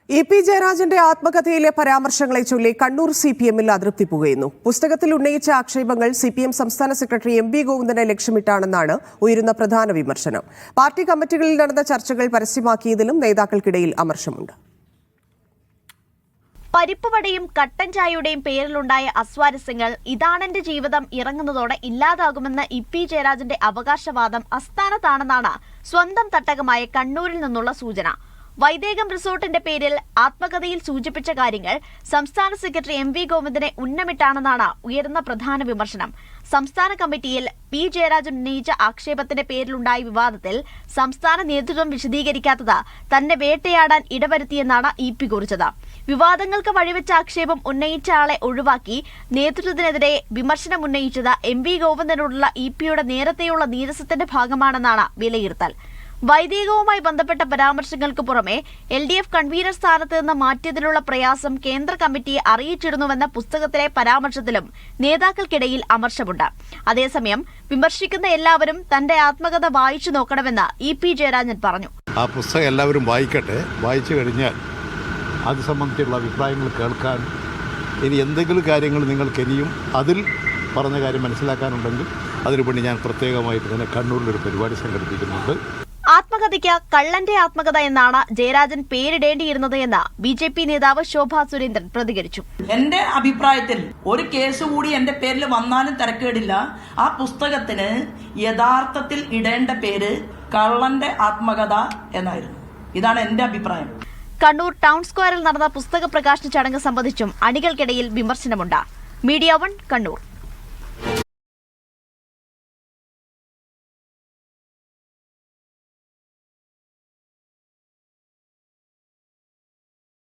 EP. ജയരാജന്റെ ആത്മകഥയിലെ പരാമർശങ്ങളെ ചൊല്ലി കണ്ണൂർ CPM-ൽ അതൃപ്തി പുകയുന്നു. പുസ്തകത്തിൽ ഉന്നയിച്ച ആക്ഷേപങ്ങൾ CPM സംസ്ഥാന സെക്രട്ടറി M.V. ഗോവിന്ദനെ ലക്ഷ്യമിട്ടാണെന്നാണ് ഉയരുന്ന പ്രധാന വിമർശനം. പാർട്ടി കമ്മിറ്റികളിൽ നടന്ന ചർച്ചകൾ പരസ്യമാക്കിയതിലും നേതാക്കൾക്കിടയിൽ അമർഷമുണ്ട്. പരിപ്പുവടയും കട്ടൻ ചായയുടെയും പേരിലുണ്ടായ അസ്വാരസ്യങ്ങൾ ഇതാണെന്റെ ജീവിതം ഇറങ്ങുന്നതോടെ ഇല്ലാതാകുമെന്ന ഇ.പി. ജയരാജന്റെ അവകാശവാദം അസ്ഥാനത്താണെന്നാണ് സ്വന്തം തട്ടകമായ കണ്ണൂരിൽ നിന്നുള്ള സൂചന. വൈദേകം റിസോർട്ടിന്റെ പേരിൽ ആത്മകഥയിൽ സൂചിപ്പിച്ച കാര്യങ്ങൾ സംസ്ഥാന സെക്രട്ടറി M.V. ഗോവിന്ദനെ ഉന്നമിട്ടാണെന്നാണ് ഉയരുന്ന പ്രധാന വിമർശനം. സംസ്ഥാന കമ്മിറ്റിയിൽ പി. ജയരാജൻ ഉന്നയിച്ച ആക്ഷേപത്തിന്റെ പേരിലുണ്ടായ വിവാദത്തിൽ സംസ്ഥാന നേതൃത്വം വിശദീകരിക്കാത്തത് തന്നെ വേട്ടയാടാൻ ഇടവരുത്തിയെന്നാണ് ഇ.പി. കുറിച്ചത്. വിവാദങ്ങൾക്ക് വഴിവെച്ച ആക്ഷേപം ഉന്നയിച്ച ആളെ ഒഴിവാക്കി നേതൃത്വത്തിനെതിരെ വിമർശനം ഉന്നയിച്ചത് M.V. ഗോവിന്ദനോടുള്ള ഇ.പി.യുടെ നേരത്തെയുള്ള നീരസത്തിന്റെ ഭാഗമാണെന്നാണ് വിലയിരുത്തൽ. വൈദികവുമായി ബന്ധപ്പെട്ട പരാമർശങ്ങൾക്ക് പുറമെ LDF കൺവീനർ സ്ഥാനത്ത് നിന്ന് മാറ്റിയതിലുള്ള പ്രയാസം കേന്ദ്ര കമ്മിറ്റിയെ അറിയിച്ചിരുന്നുവെന്ന പുസ്തകത്തിലെ പരാമർശത്തിലും നേതാക്കൾക്കിടയിൽ അമർഷമുണ്ട്. അതേസമയം വിമർശിക്കുന്ന എല്ലാവരും തന്റെ ആത്മകഥ വായിച്ചു നോക്കണമെന്ന് ഇ.പി. ജയരാജൻ പറഞ്ഞു. ആ പുസ്തകം എല്ലാവരും വായിക്കട്ടെ. വായിച്ചു കഴിഞ്ഞാൽ അത് സംബന്ധിച്ചുള്ള അഭിപ്രായങ്ങൾ കേൾക്കാൻ, ഇനി എന്തെങ്കിലും കാര്യങ്ങൾ നിങ്ങൾക്ക് ഇനിയും അതിൽ പറഞ്ഞ കാര്യം മനസ്സിലാക്കാനുണ്ടെങ്കിൽ അതിനുവേണ്ടി ഞാൻ പ്രത്യേകമായിട്ട് തന്നെ കണ്ണൂരിലൊരു പരിപാടി സംഘടിപ്പിക്കുന്നുണ്ട്. ആത്മകഥയ്ക്ക് കള്ളന്റെ ആത്മകഥ എന്നാണ് ജയരാജൻ പേരിടേണ്ടിയിരുന്നത് എന്ന് BJP നേതാവ് ശോഭാ സുരേന്ദ്രൻ പ്രതികരിച്ചു. എന്റെ അഭിപ്രായത്തിൽ ഒരു കേസ് കൂടി എന്റെ പേരിൽ വന്നാലും തിരക്കേടില്ല. ആ പുസ്തകത്തിന് യഥാർത്ഥത്തിൽ ഇടേണ്ട പേര് കള്ളന്റെ ആത്മകഥ എന്നായിരുന്നു. ഇതാണ് എന്റെ അഭിപ്രായം. കണ്ണൂർ ടൗൺ സ്ക്വയറിൽ നടന്ന പുസ്തക പ്രകാശന ചടങ്ങ് സംബന്ധിച്ചും അണികൾക്കിടയിൽ വിമർശനമുണ്ട്. മീഡിയ 1 കണ്ണൂർ.